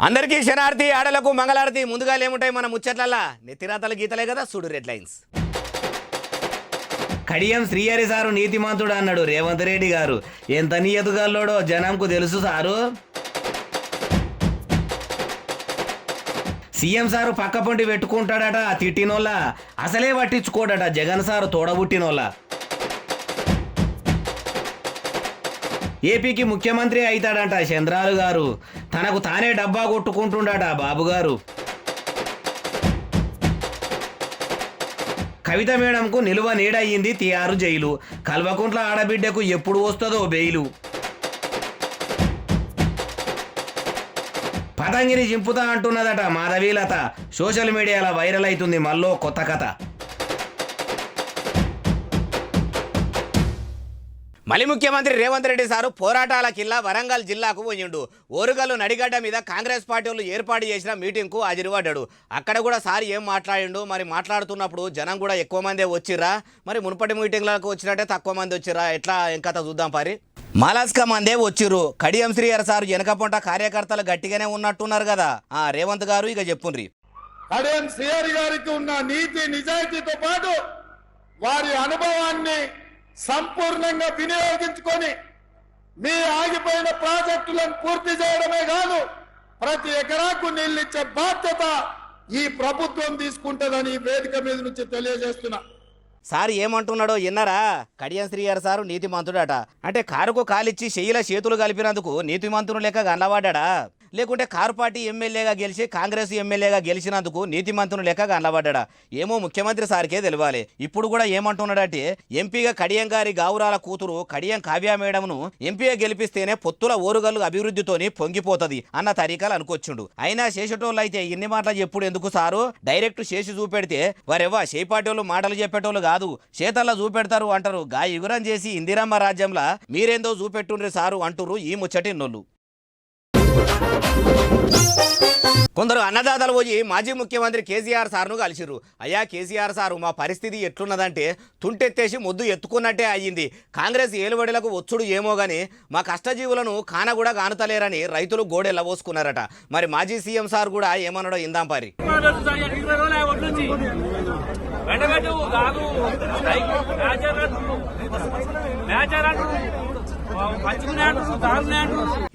అందరికీ శనార్థి ఆడలకు మంగళారతి ముందుగా ఏముంటాయి మన ముచ్చట్లల్లా నెత్తిరాతల గీతలే కదా చూడు red lines. Kadiyam Srihari sir నీతిమంతుడు అన్నాడు రేవంత్ రెడ్డి గారు. ఎంత నియతుగాల్లోడో జనంకు తెలుసు సారు. సీఎం సారు పక్క పొంటి పెట్టుకుంటాడట తిట్టినోళ్ళ, అసలే పట్టించుకోడట జగన్ సారు తోడబుట్టినోళ్ళ. ఏపీకి ముఖ్యమంత్రి అవుతాడంట చంద్రాలు గారు, తనకు తానే డబ్బా కొట్టుకుంటుండట బాబు గారు. కవిత మేడంకు నిలువ నీడయ్యింది తిహారు జైలు, కల్వకుంట్ల ఆడబిడ్డకు ఎప్పుడు వస్తుందో బెయిలు. పతంగిని చింపుతా అంటున్నదట మాధవీలత, సోషల్ మీడియాలో వైరల్ అవుతుంది మళ్ళీ కొత్త కథ. మళ్ళీ ముఖ్యమంత్రి రేవంత్ రెడ్డి సారు పోరాటాల కిల్లా వరంగల్ జిల్లాకు పోయిండు. ఓరుగల్లు నడిగడ్డ మీద కాంగ్రెస్ పార్టీ వాళ్ళు ఏర్పాటు చేసిన మీటింగ్కు హాజరుపడ్డాడు. అక్కడ కూడా సార్ ఏం మాట్లాడిండు, మరి మాట్లాడుతున్నప్పుడు జనం కూడా ఎక్కువ మందే వచ్చిర్రా, మరి మునుపటి మీటింగ్లకు వచ్చినట్టే తక్కువ మంది వచ్చిర్రా, ఎట్లా ఎంకథ చూద్దాం పారి. మాలాస్క మందే వచ్చిర్రు. కడియం శ్రీహరి సారు వెనకపొంట కార్యకర్తలు గట్టిగానే ఉన్నట్టున్నారు కదా. రేవంత్ గారు ఇక చెప్పుండ్రి. కడియం శ్రీహరి గారికి ఉన్న నీతి నిజాయితీతో పాటు వారి అనుభవాన్ని సంపూర్ణంగా వినియోగించుకొని మీ ఆగిపోయిన ప్రాజెక్టులను పూర్తి చేయడమే కాదు, ప్రతి ఎకరాకు నీళ్ళిచ్చే బాధ్యత ఈ ప్రభుత్వం తీసుకుంటుందని వేదిక మీద నుంచి తెలియజేస్తున్నా. సార్ ఏమంటున్నాడో విన్నారా? కడియం శ్రీహరి సారు నీతిమంతుడట. అంటే కారుకు కాలిచ్చి చెయ్యిల చేతులు కలిపినందుకు నీతిమంతుడు లెక్క గండ్లబడ్డా, లేకుంటే కారు పార్టీ ఎమ్మెల్యేగా గెలిచి కాంగ్రెస్ ఎమ్మెల్యేగా గెలిచినందుకు నీతిమంతుని లెక్క గండ్లబడ్డా? ఏమో ముఖ్యమంత్రి సార్కే తెలియాలి. ఇప్పుడు కూడా ఏమంటున్నాడంటే ఎంపీగా కడియం గారి గావురాల కూతురు కడియం కావ్య మేడంను ఎంపీగా గెలిపిస్తేనే పొత్తుల ఓరుగల్లు అభివృద్ధితోని పొంగిపోతది అన్న తరీకాలు అనుకొచ్చుండు. అయినా చేసేటోళ్ళు అయితే ఇన్ని మాటలు చెప్పుడు ఎందుకు సారు? డైరెక్ట్ చేసి చూపెడితే వారెవ్వా చేపాటోళ్ళు మాటలు చెప్పేటోళ్ళు కాదు, చేతల్లో చూపెడతారు అంటారు. గా యుగురం చేసి ఇందిరమ్మ రాజ్యంలా మీరేందో చూపెట్టుండ్రి సారు అంటురు ఈ ముచ్చటిన్నోళ్ళు. కొందరు అన్నదాతలు పోయి మాజీ ముఖ్యమంత్రి కేసీఆర్ సార్ను కలిసిర్రు. అయ్యా కేసీఆర్ సారు, మా పరిస్థితి ఎట్లున్నదంటే తుంటెత్తేసి ముద్దు ఎత్తుకున్నట్టే అయ్యింది. కాంగ్రెస్ ఏలుబడిలకు వచ్చుడు ఏమో గాని మా కష్టజీవులను కాన కూడా కానుతలేరని రైతులు గోడెల్లబోసుకున్నారట. మరి మాజీ సీఎం సార్ కూడా ఏమన్నాడో ఇందాం పారి.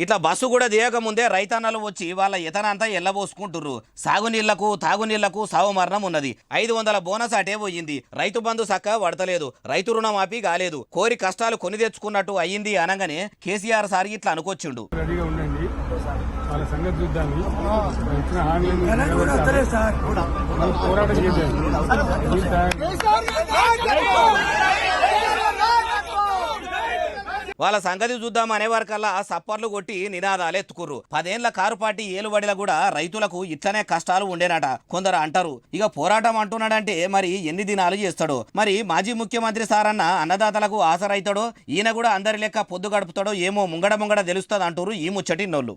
ఇట్లా బస్సు కూడా దిగక ముందే రైతన్నలు వచ్చి వాళ్ళ ఇతనంతా ఎల్లబోసుకుంటుర్రు. సాగునీళ్లకు తాగునీళ్లకు సావు మరణం ఉన్నది. 500 బోనస్ అటే పోయింది. రైతు బంధు సక్క పడతలేదు, రైతు రుణమాఫీ కాలేదు, కోరి కష్టాలు కొని తెచ్చుకున్నట్టు అయ్యింది అనగానే కేసీఆర్ సార్ ఇట్లా అనుకొచ్చిండు. వాళ్ళ సంగతి చూద్దాం అనేవారికల్లా సప్పర్లు కొట్టి నినాదాలు ఎత్తుకుర్రు. 10 ఏళ్ల కారు పార్టీ ఏలుబడిలో కూడా రైతులకు ఇట్లనే కష్టాలు ఉండేనట. కొందరు అంటారు ఇక పోరాటం అంటున్నాడంటే మరి ఎన్ని దినాలు చేస్తాడో. మరి మాజీ ముఖ్యమంత్రి సారన్న అన్నదాతలకు ఆసరైతాడో, ఈయన కూడా అందరి లెక్క పొద్దు గడుపుతాడో ఏమో ముంగడ తెలుస్తుంది అంటారు ఈ ముచ్చటిన్నోళ్ళు.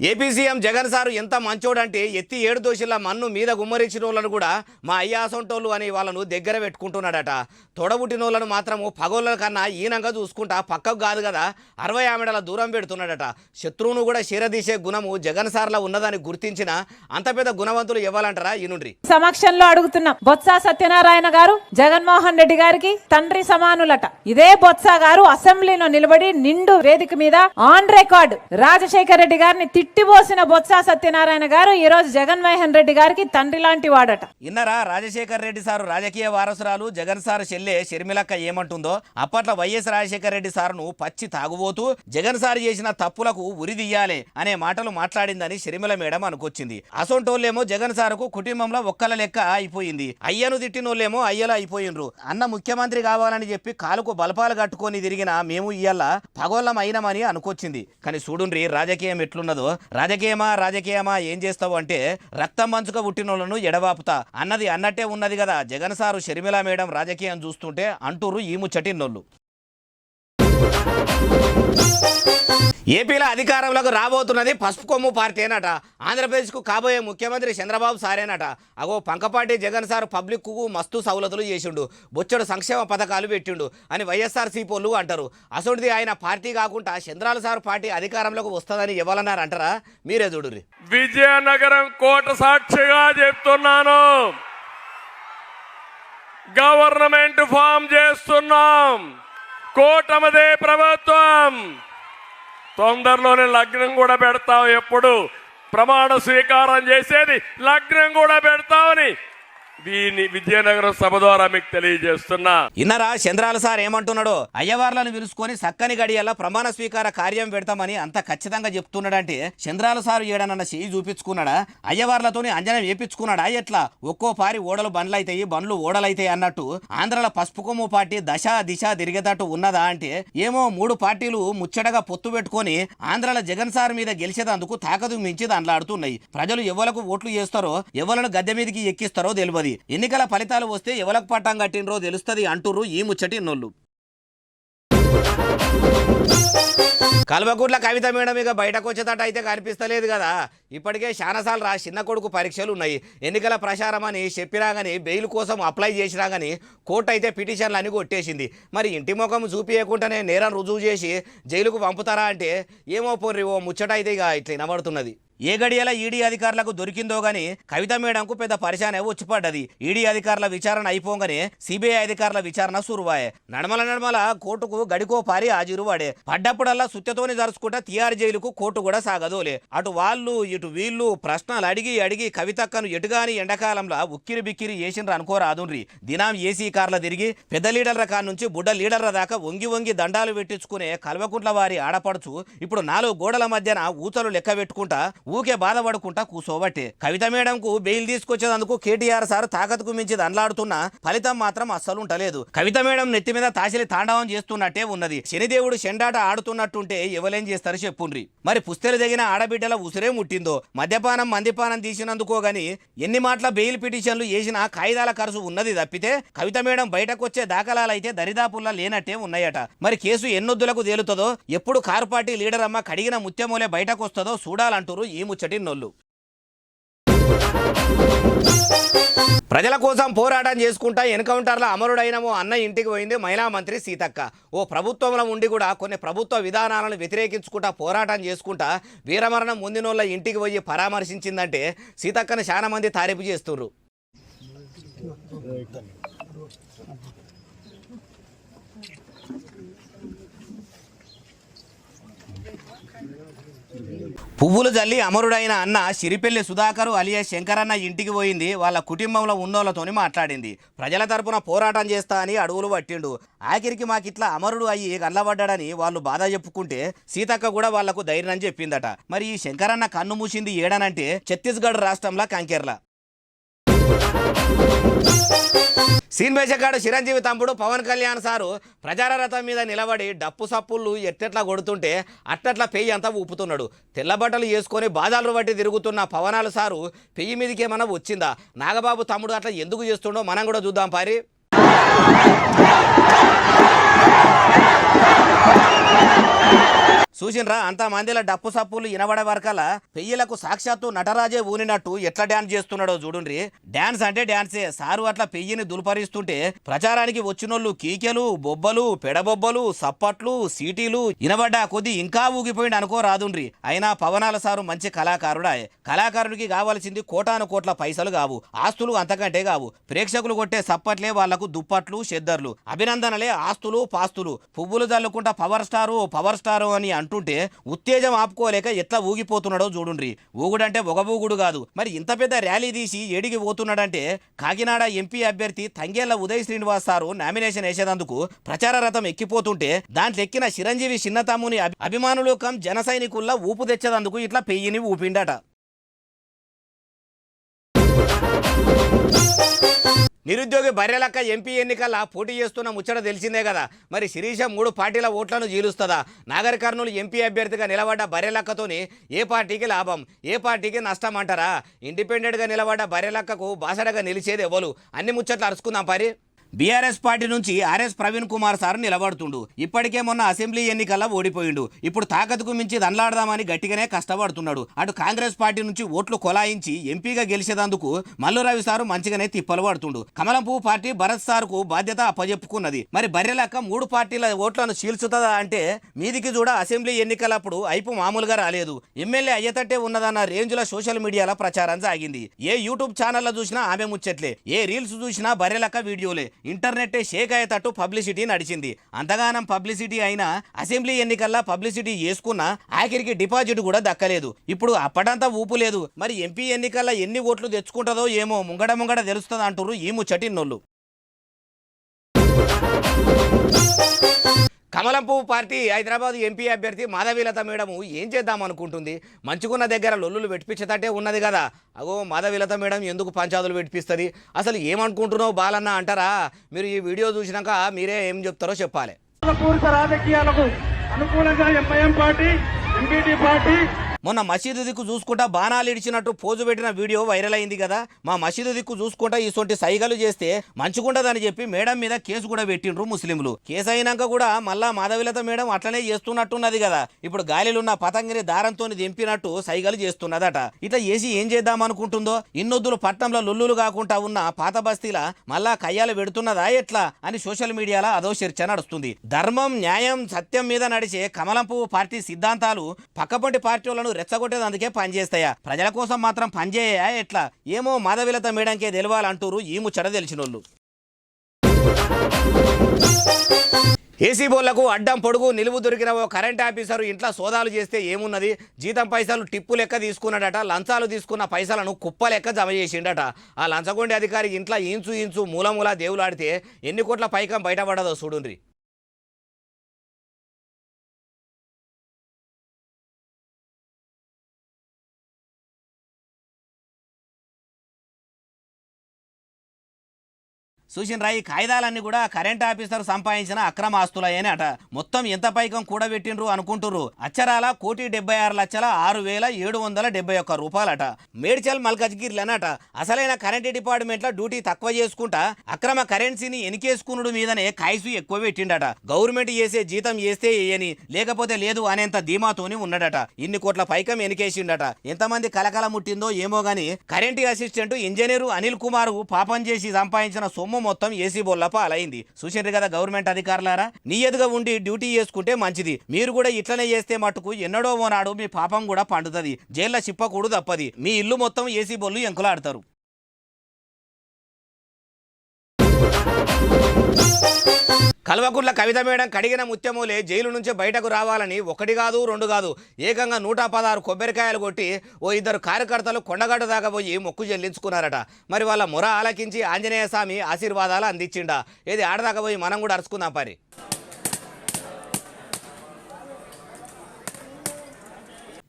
ఏపీ సీఎం జగన్ సారు ఎంత మంచోడంటే ఎత్తి 7 దోషుల మన్ను మీద గుమ్మరించిన వాళ్ళను కూడా మా అయ్యాసొంటోళ్ళు అని వాళ్ళను దగ్గర పెట్టుకుంటున్నాడట. తొడబుట్టిన వాళ్ళను మాత్రము పగోళ్ళ కన్నా ఈనంగా చూసుకుంటా పక్కకు కాదు కదా 60 ఆమెడల దూరం పెడుతున్నాడట. శత్రువును కూడా శిరదీసే గుణము జగన్ సార్లో ఉన్నదని గుర్తించిన అంత పెద్ద గుణవంతులు ఇవ్వాలంటారా? ఈనుండ్రి సమక్షంలో అడుగుతున్నాం. బొత్స సత్యనారాయణ గారు జగన్మోహన్ రెడ్డి గారికి తండ్రి సమానులట. ఇదే బొత్స గారు అసెంబ్లీలో నిలబడి నిండు వేదిక మీద ఆన్ రికార్డ్ రాజశేఖర్ రెడ్డి గారిని తిట్టిపోసిన బొత్స సత్యనారాయణ గారు ఈ రోజు జగన్మోహన్ రెడ్డి గారికి తండ్రి లాంటి వాడట. ఇన్నరా రాజశేఖర్ రెడ్డి సారు రాజకీయ వారసురాలు జగన్ సారు చెల్లె షర్మిలక్క ఏమంటుందో? అప్పట్లో వైఎస్ రాజశేఖర్ రెడ్డి సారును పచ్చి తాగుబోతూ జగన్ సారు చేసిన తప్పులకు ఉరిదీయాలి అనే మాటలు మాట్లాడిందని షర్మిల మేడం అనుకొచ్చింది. అసొంటోళ్ళేమో జగన్ సారుకు కుటుంబంలో ఒక్కల లెక్క అయిపోయింది. అయ్యను తిట్టినోళ్ళేమో అయ్యలా అయిపోయినరు. అన్న ముఖ్యమంత్రి కావాలని చెప్పి కాలుకు బలపాలు కట్టుకొని తిరిగిన మేము ఇయ్యాల పగోళ్ళం అయినమని అనుకొచ్చింది. కానీ చూడుండ్రి రాజకీయం ఎట్లున్నదో. రాజకీయమా ఏం చేస్తావు అంటే రక్తం మంచుక పుట్టినోళ్లను ఎడవాపుతా అన్నది అన్నట్టే ఉన్నది కదా జగన్ సారు షర్మిల మేడం రాజకీయం చూస్తుంటే అంటూరు ఈ ముచ్చటిన్నోళ్ళు. ఏపీలో అధికారంలోకి రాబోతున్నది పసుపు కొమ్ము పార్టీ అనట. ఆంధ్రప్రదేశ్కు కాబోయే ముఖ్యమంత్రి చంద్రబాబు సారేనట. అగో పంకపాటి జగన్ సార్ పబ్లిక్కు మస్తు సౌలతులు చేసిండు, బొచ్చడు సంక్షేమ పథకాలు పెట్టిండు అని వైఎస్ఆర్సీపీ వాళ్ళు అంటారు. అసొంటిది ఆయన పార్టీ కాకుండా చంద్రాల సార్ పార్టీ అధికారంలోకి వస్తుందని ఎవరన్నారు అంటారా? మీరే చూడుర్రి. విజయనగరం కోట సాక్షిగా చెప్తున్నాను, గవర్నమెంట్ ఫామ్ చేస్తున్నాం, కూటమిదే ప్రభుత్వం. తొందరలోనే లగ్నం కూడా పెడతాం. ఎప్పుడు ప్రమాణ స్వీకారం చేసేది లగ్నం కూడా పెడతామని దీన్ని విజయనగరం సభ ద్వారా మీకు తెలియజేస్తున్నా. ఇన్నరా చంద్రాల సార్ ఏమంటున్నాడో? అయ్యవార్లను పిలుచుకొని సక్కని గడియల్లా ప్రమాణ స్వీకార కార్యం పెడతామని అంత ఖచ్చితంగా చెప్తున్నాడంటే చంద్రాల సారు ఏడనన్న చెయ్యి చూపించుకున్నాడా? అయ్యవార్లతోని అంజనం వేపించుకున్నాడా? ఎట్లా ఒక్కో పారి ఓడలు బండ్లైతాయి, బండ్లు ఓడలైతాయి అన్నట్టు ఆంధ్రాల పసుపు కొమ్ము పార్టీ దశ దిశ తిరిగేటట్టు ఉన్నదా అంటే ఏమో 3 పార్టీలు ముచ్చటగా పొత్తు పెట్టుకొని ఆంధ్రాల జగన్ సార్ మీద గెలిచేదందుకు తాకదు మించి దండ్లాడుతున్నాయి. ప్రజలు ఎవలకు ఓట్లు చేస్తారో, ఎవలను గద్దె మీదకి ఎక్కిస్తారో తెలియదు. ఎన్నికల ఫలితాలు వస్తే ఎవలకు పట్టం కట్టినరో తెలుస్తుంది అంటుర్రు ఈ ముచ్చటి నోళ్ళు. కల్వకుట్ల కవిత మేడం ఇక బయటకు వచ్చేటట్టు అయితే కనిపిస్తలేదు కదా. ఇప్పటికే శానసాలు చిన్న కొడుకు పరీక్షలు ఉన్నాయి. ఎన్నికల ప్రచారం అని చెప్పిరాగాని బెయిల్ కోసం అప్లై చేసిరాగాని కోర్టు అయితే పిటిషన్లు అన్ని కొట్టేసింది. మరి ఇంటి ముఖం చూపించకుండానే నేరం రుజువు చేసి జైలుకు పంపుతారా అంటే ఏమో పోర్రి, ఓ ముచ్చట అయితే ఇక ఇట్లా వినబడుతున్నది. ఏ గడియల ఈడీ అధికారులకు దొరికిందో గానీ కవిత మేడంకు పెద్ద పరిశానే వచ్చిపడ్డది. ఈడీ అధికారుల విచారణ అయిపోగానే సిబిఐ అధికారుల విచారణ సురువాయే. నడమల కోర్టుకు గడికో పారి హాజరువాడే. పడ్డప్పుడల్లా సుత్యతోని జరుచుకుంటా తిహార్ జైలుకు కోర్టు కూడా సాగదోలే. అటు వాళ్ళు ఇటు వీళ్ళు ప్రశ్నలు అడిగి కవితక్కను ఎటుగాని ఎండాకాలంలో ఉక్కిరి బిక్కిరి చేసిండ్రు అనుకోరాదుండ్రి. దినం ఏసీ కార్ల తిరిగి పెద్ద లీడర్ల కాడ నుంచి బుడ్డ లీడర్ల దాకా వంగి దండాలు పెట్టించుకునే కల్వకుంట్ల వారి ఆడపడుచు ఇప్పుడు 4 గోడల మధ్యన ఊచలు లెక్క పెట్టుకుంటా ఊకే బాధపడుకుంటా కూసోబట్టే. కవిత మేడంకు బెయిల్ తీసుకొచ్చేందుకు కేటీఆర్ సార్ తాకత్కు మించి దండలాడుతున్నా ఫలితం మాత్రం అస్సలు ఉంటలేదు. కవిత మేడం నెత్తి మీద తాసిలి తాండవం చేస్తున్నట్టే ఉన్నది. శనిదేవుడు చెండాట ఆడుతున్నట్టుంటే ఎవలేం చేస్తారు చెప్పుండ్రి. మరి పుస్తెలు తగిన ఆడబిడ్డల ఉసిరే ముట్టిందో? మద్యపానం మందిపానం తీసినందుకో గాని ఎన్ని మాటల బెయిల్ పిటిషన్లు చేసినా కాయిదాల ఖర్చు ఉన్నది తప్పితే కవిత మేడం బయటకు వచ్చే దాఖలాలైతే దరిదాపుల్లా లేనట్టే ఉన్నాయట. మరి కేసు ఎన్నొద్దులకు తేలుతుందో, ఎప్పుడు కారు పార్టీ లీడర్ అమ్మ కడిగిన ముత్యమూలే బయటకు వస్తుందో చూడాలంటారు ఈ ముచ్చటి నోళ్ళు. ప్రజల కోసం పోరాటం చేసుకుంటా ఎన్కౌంటర్ల అమరుడైనమో అన్న ఇంటికి పోయింది మహిళా మంత్రి సీతక్క. ఓ ప్రభుత్వంలో ఉండి కూడా కొన్ని ప్రభుత్వ విధానాలను వ్యతిరేకించుకుంటా పోరాటం చేసుకుంటా వీరమరణం ముందినోళ్ళ ఇంటికి పోయి పరామర్శించిందంటే సీతక్కను చాలా మంది తారీఫు చేస్తున్నారు. పువ్వులు జల్లి అమరుడైన అన్న సిరిపెల్లి సుధాకర్ అలియా శంకరన్న ఇంటికి పోయింది. వాళ్ళ కుటుంబంలో ఉన్నోళ్లతోని మాట్లాడింది. ప్రజల తరపున పోరాటం చేస్తా అని అడుగులు పట్టిండు. ఆఖరికి మాకిట్లా అమరుడు అయ్యి గల్లబడ్డాడని వాళ్ళు బాధ చెప్పుకుంటే సీతక్క కూడా వాళ్లకు ధైర్యం చెప్పిందట. మరి ఈ శంకరన్న కన్ను మూసింది ఏడనంటే ఛత్తీస్గఢ్ రాష్ట్రంలో కంకేర్ల. సీన్ బేషగాడు చిరంజీవి తమ్ముడు పవన్ కళ్యాణ్ సారు ప్రచార రథం మీద నిలబడి డప్పు సప్పుళ్ళు ఎట్టెట్లా కొడుతుంటే అట్టట్లా పెయ్యి అంతా ఊపుతున్నాడు. తెల్లబట్టలు వేసుకొని బాధాలు బట్టి తిరుగుతున్న పవనాలు సారు పెయ్యి మీదకి ఏమన్నా వచ్చిందా? నాగబాబు తమ్ముడు అట్లా ఎందుకు చేస్తుండో మనం కూడా చూద్దాం పారి. చూసినరా అంత మందిల డప్పు సప్పులు వినబడే వరకల్లా పెయ్యిలకు సాక్షాత్తు నటరాజే ఊనినట్టు ఎట్లా డ్యాన్స్ చేస్తున్నాడో చూడుండ్రి. డ్యాన్స్ అంటే డ్యాన్సే. సారు అట్లా పెయ్యిని దుల్పరిస్తుంటే ప్రచారానికి వచ్చినోళ్ళు కీకెలు, బొబ్బలు, పెడబొబ్బలు, సప్పట్లు, సీటీలు వినబడ్డా కొద్ది ఇంకా ఊగిపోయింది అనుకోరాదుండ్రి. అయినా పవనాల సారు మంచి కళాకారుడా. కళాకారుడికి కావాల్సింది కోటాను కోట్ల పైసలు కావు, ఆస్తులు అంతకంటే కావు. ప్రేక్షకులు కొట్టే సప్పట్లే వాళ్లకు దుప్పట్లు, చెద్దర్లు. అభినందనలే ఆస్తులు పాస్తులు. పువ్వులు జల్లుకుంటా పవర్ స్టారు అని అంటుంటే ఉత్తేజం ఆపుకోలేక ఎట్లా ఊగిపోతున్నాడో చూడుండ్రి. ఊగుడంటే ఒగబూగుడు కాదు. మరి ఇంత పెద్ద ర్యాలీ తీసి ఏడికి పోతున్నాడంటే కాకినాడ ఎంపీ అభ్యర్థి తంగేళ్ల ఉదయ్ శ్రీనివాస్ సారు నామినేషన్ వేసేందుకు ప్రచార రథం ఎక్కిపోతుంటే దాంట్లో ఎక్కిన చిరంజీవి చిన్న తమ్ముని అభిమానులు కం జన సైనికుల్లా ఊపు తెచ్చేందుకు ఇట్లా పెయ్యిని ఊపిండట. నిరుద్యోగి బర్రెలక్క ఎంపీ ఎన్నికల్లో పోటీ చేస్తున్న ముచ్చట తెలిసిందే కదా. మరి శిరీష 3 పార్టీల ఓట్లను జీలుస్తుందా? నాగర్ కర్నూలు ఎంపీ అభ్యర్థిగా నిలబడ్డ బర్రెలక్కతోని ఏ పార్టీకి లాభం, ఏ పార్టీకి నష్టం అంటారా? ఇండిపెండెంట్గా నిలబడ్డ బర్రెలక్కకు బాసడగా నిలిచేది ఎవరు? అన్ని ముచ్చట్లు అరుచుకుందాం పారి. బీఆర్ఎస్ పార్టీ నుంచి ఆర్ఎస్ ప్రవీణ్ కుమార్ సార్ నిలబడుతుండు. ఇప్పటికే మొన్న అసెంబ్లీ ఎన్నికల్లో ఓడిపోయిండు. ఇప్పుడు తాకతుకు మించి దండలాడదామని గట్టిగానే కష్టపడుతున్నాడు. అటు కాంగ్రెస్ పార్టీ నుంచి ఓట్లు కొలాయించి ఎంపీగా గెలిచేందుకు మల్లు రవి సారు మంచిగానే తిప్పలు పడుతుండు. కమలం పువ్వు పార్టీ భరత్ సార్కు బాధ్యత అప్పజెప్పుకున్నది. మరి బర్రెలక్క 3 పార్టీల ఓట్లను చీల్చుతుందా అంటే మీదికి చూడ అసెంబ్లీ ఎన్నికలప్పుడు అయిపు మామూలుగా రాలేదు. ఎమ్మెల్యే అయ్యేటట్టే ఉన్నదన్న రేంజ్లో సోషల్ మీడియాలో ప్రచారం సాగింది. ఏ యూట్యూబ్ ఛానల్లో చూసినా ఆమె ముచ్చట్లే, ఏ రీల్స్ చూసినా బర్రెలక్క వీడియోలే. ఇంటర్నెట్ షేక్ అయ్యేటట్టు పబ్లిసిటీ నడిచింది. అంతగానం పబ్లిసిటీ అయినా అసెంబ్లీ ఎన్నికల్లో పబ్లిసిటీ చేసుకున్నా ఆఖరికి డిపాజిట్ కూడా దక్కలేదు. ఇప్పుడు అప్పటంతా ఊపు లేదు. మరి ఎంపీ ఎన్నికల్లో ఎన్ని ఓట్లు తెచ్చుకుంటుందో ఏమో ముంగడ తెలుస్తుంది అంటారు ఈ ముచ్చటిన్నోళ్ళు. కమలం పువ్వు పార్టీ హైదరాబాద్ ఎంపీ అభ్యర్థి మాధవీలత మేడం ఏం చేద్దాం అనుకుంటుంది? మంచుకున్న దగ్గర లొల్లులు పెట్టించేటట్టే ఉన్నది కదా. అగో మాధవీలత మేడం ఎందుకు పంచాదులు పెట్టిస్తుంది? అసలు ఏమనుకుంటున్నావు బాలన్న అంటారా? మీరు ఈ వీడియో చూసినాక మీరే ఏం చెప్తారో చెప్పాలి. పూరిత రాజకీయాలకు అనుకూలంగా ఎంఐఎం పార్టీ, ఎంపీటీ పార్టీ మొన్న మసీదు దిక్కు చూసుకుంటా బాణాలు ఇడిచినట్టు పోజు పెట్టిన వీడియో వైరల్ అయింది కదా. మా మసీదు దిక్కు చూసుకుంటా ఇటువంటి సైగలు చేస్తే మంచుకుంటదని చెప్పి మేడం మీద కేసు కూడా పెట్టిండ్రు ముస్లింలు. కేసు అయినాక కూడా మళ్ళా మాధవీలత మేడం అట్లనే చేస్తున్నట్టున్నది కదా. ఇప్పుడు గాలిలున్న పతంగిని దారంతో దింపినట్టు సైగలు చేస్తున్నదట. ఇట్లా చేసి ఏం చేద్దాం అనుకుంటుందో? ఇన్నొద్దులు పట్నంలో లొల్లులు కాకుండా ఉన్న పాత బస్తీల మళ్ళా కయ్యాలు పెడుతున్నదా ఎట్లా అని సోషల్ మీడియాలో అదో చర్చ నడుస్తుంది. ధర్మం, న్యాయం, సత్యం మీద నడిచే కమలం పువ్వు పార్టీ సిద్ధాంతాలు పక్కపొంటి పార్టీలను రెచ్చగొట్టేది అందుకే పనిచేస్తాయా? ప్రజల కోసం మాత్రం పనిచేయా ఎట్లా? ఏమో మాధవీలత మేడంకే తెలవాలంటూరు ఈ ముచ్చట తెలిసినోళ్ళు. ఏసీ బోళ్లకు అడ్డం పొడుగు నిలువు దొరికిన ఓ కరెంట్ ఆఫీసరు ఇంట్లో సోదాలు చేస్తే ఏమున్నది? జీతం పైసలు టిప్పు లెక్క తీసుకున్నాడట. లంచాలు తీసుకున్న పైసలను కుప్ప లెక్క జమ చేసిండట. ఆ లంచగొండి అధికారి ఇంట్లో ఇంచు మూల దేవులాడితే ఎన్ని కోట్ల పైకం బయటపడదో చూడుండ్రి. చూసినరా ఈ కాయిదాలన్నీ కూడా కరెంట్ ఆఫీసర్ సంపాదించిన అక్రమ ఆస్తులయ్యని అట. మొత్తం ఎంత పైకం కూడబెట్టిండ్రు అనుకుంటుర్రు? అచ్చరాల 1,76,6,771 రూపాయలట. మేడ్చల్ మల్కజ్గిరిలనట. అసలైన కరెంట్ డిపార్ట్మెంట్ లో డ్యూటీ తక్కువ చేసుకుంటా అక్రమ కరెన్సీని ఎనికేసుకునుడు మీదనే కాయసు ఎక్కువ పెట్టిండట. గవర్నమెంట్ చేసే జీతం చేస్తే ఏయని, లేకపోతే లేదు అనేంత ధీమాతోని ఉన్నాడట. ఇన్ని కోట్ల పైకం ఎనికేసిండట. ఎంతమంది కలకల ముట్టిందో ఏమో గాని current assistant engineer Anil Kumar పాపం చేసి సంపాదించిన సొమ్ము మొత్తం ఏసీ బోల్ల పాలైంది. చూసిండ్రు కదా గవర్నమెంట్ అధికారులారా, నియతగా ఉండి డ్యూటీ చేసుకుంటే మంచిది. మీరు కూడా ఇట్లనే చేస్తే మటుకు ఎన్నడో ఓనాడు మీ పాపం కూడా పండుతుంది. జైల్లో చిప్పకూడు తప్పది. మీ ఇల్లు మొత్తం ఏసీ బోళ్ళు ఎంకులాడతారు. కల్వకుంట్ల కవిత మేడం కడిగిన ముత్యమూలే జైలు నుంచి బయటకు రావాలని 1 కాదు 2 కాదు ఏకంగా 116 కొబ్బరికాయలు కొట్టి ఓ 2 కార్యకర్తలు కొండగట్టు దాకా పోయి మొక్కు చెల్లించుకున్నారట. మరి వాళ్ళ మొర ఆలకించి ఆంజనేయ స్వామి ఆశీర్వాదాలు అందించిండా? ఏది ఆడదాకా పోయి మనం కూడా అరుచుకుందాం పరి.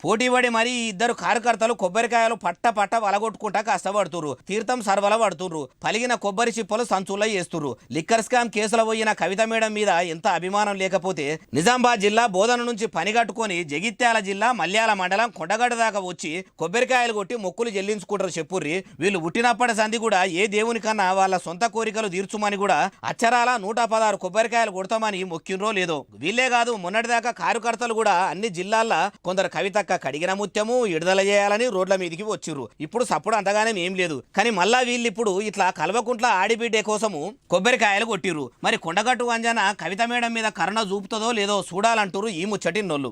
పోటీపడి మరి 2 కార్యకర్తలు కొబ్బరికాయలు పట్ట వలగొట్టుకుంటా కష్టపడుతుర్రు. తీర్థం సర్వల పడుతుర్రు. పలిగిన కొబ్బరి చిప్పలు సంచుల్లో వేస్తుర్రు. లిక్కర్ స్కామ్ కేసులో పోయిన కవిత మేడం మీద ఎంత అభిమానం లేకపోతే నిజామాబాద్ జిల్లా బోధన నుంచి పనిగట్టుకొని జగిత్యాల జిల్లా మల్యాల మండలం కొండగడ్డ దాకా వచ్చి కొబ్బరికాయలు కొట్టి మొక్కులు చెల్లించుకుంటారు చెప్పుర్రి. వీళ్ళు పుట్టినప్పటి సంధి కూడా ఏ దేవుని కన్నా వాళ్ళ సొంత కోరికలు తీర్చుమని కూడా అచ్చరాల 116 కొబ్బరికాయలు కొడతామని మొక్కినరో లేదో. వీళ్ళే కాదు, మొన్నటిదాకా కార్యకర్తలు కూడా అన్ని జిల్లాల్లో కొందరు కవిత కడిగిన ముత్యము విడుదల చేయాలని రోడ్ల మీదకి వచ్చిర్రు. ఇప్పుడు సప్పుడు అంతగానే ఏం లేదు. కానీ మళ్ళా వీళ్ళు ఇప్పుడు ఇట్లా కల్వకుంట్ల ఆడిబిడ్డే కోసము కొబ్బరికాయలు కొట్టిర్రు. మరి కొండగట్టు అంజన కవిత మేడం మీద కరుణ చూపుతుందో లేదో చూడాలంటారు ఈ ముచ్చటిన్నోళ్ళు.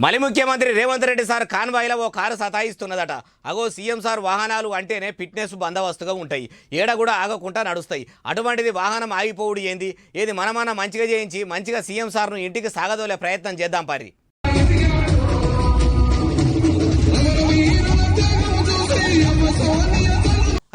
మలి ముఖ్యమంత్రి రేవంత్ రెడ్డి సార్ కాన్వాయ్లో ఓ కారు సతాయిస్తున్నదట. అగో సీఎం సార్ వాహనాలు అంటేనే ఫిట్నెస్ బందోబస్తుగా ఉంటాయి. ఏడ కూడా ఆగకుండా నడుస్తాయి. అటువంటిది వాహనం ఆగిపోవుడు ఏంది? ఏది మనమన్నా మంచిగా చేయించి మంచిగా సీఎం సార్ను ఇంటికి సాగదోలే ప్రయత్నం చేద్దాం పరి.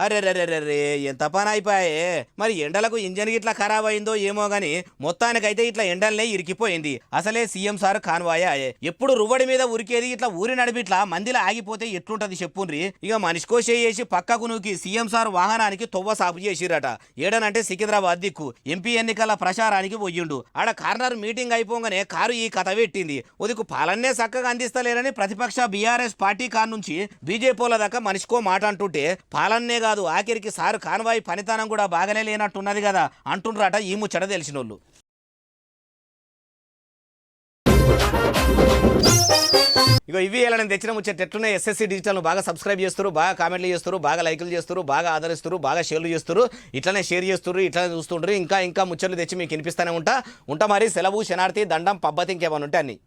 అరెరెరెరే ఎంత పని అయిపోయాయే. మరి ఎండలకు ఇంజన్ గిట్లా ఖరాబ్ అయిందో ఏమో గాని మొత్తానికైతే ఇట్లా ఎండలనే ఇరికిపోయింది. అసలే సీఎం సార్ కాన్వాయే. ఎప్పుడు రువ్వడి మీద ఉరికేది ఇట్లా ఊరి నడిపిట్లా మందిలో ఆగిపోతే ఎట్లుంటది చెప్పుండ్రి. ఇక మనిషికో చేసి పక్కకు నూకి సీఎం సార్ వాహనానికి తొవ్వ సాపు చేసిరట. ఏడనంటే సికింద్రాబాద్ దిక్కు ఎంపీ ఎన్నికల ప్రచారానికి పోయిండు. ఆడ కార్నర్ మీటింగ్ అయిపోగానే కారు ఈ కథ పెట్టింది. ఉదికు పాలన్నే చక్కగా అందిస్తలేరని ప్రతిపక్ష బీఆర్ఎస్ పార్టీ కార్ నుంచి బీజేపీల దాకా మనిషికో మాట అంటుంటే పాలన్నే కాదు ఆఖరికి సారు కాన్వాయ్ పనితనం కూడా బాగానే లేనట్టున్నది కదా అంటుండ్రట ఈ ముచ్చట తెలిసినోళ్ళు. ఇగో ఇవి ఇలా నేను తెచ్చిన ముచ్చట ఎట్లున్నాయి. ఎస్ఎస్సీ డిజిటల్ను బాగా సబ్స్క్రైబ్ చేస్తారు, బాగా కామెంట్లు చేస్తారు, బాగా లైకులు చేస్తారు, బాగా ఆదరిస్తారు, బాగా షేర్లు చేస్తారు, ఇట్లనే షేర్ చేస్తారు, ఇట్లనే చూస్తుంటారు. ఇంకా ముచ్చట్లు తెచ్చి మీకు వినిపిస్తూనే ఉంటా మరి. సెలవు, శనార్థి, దండం, పబ్బతి ఇంకేమైనా ఉంటే అన్ని.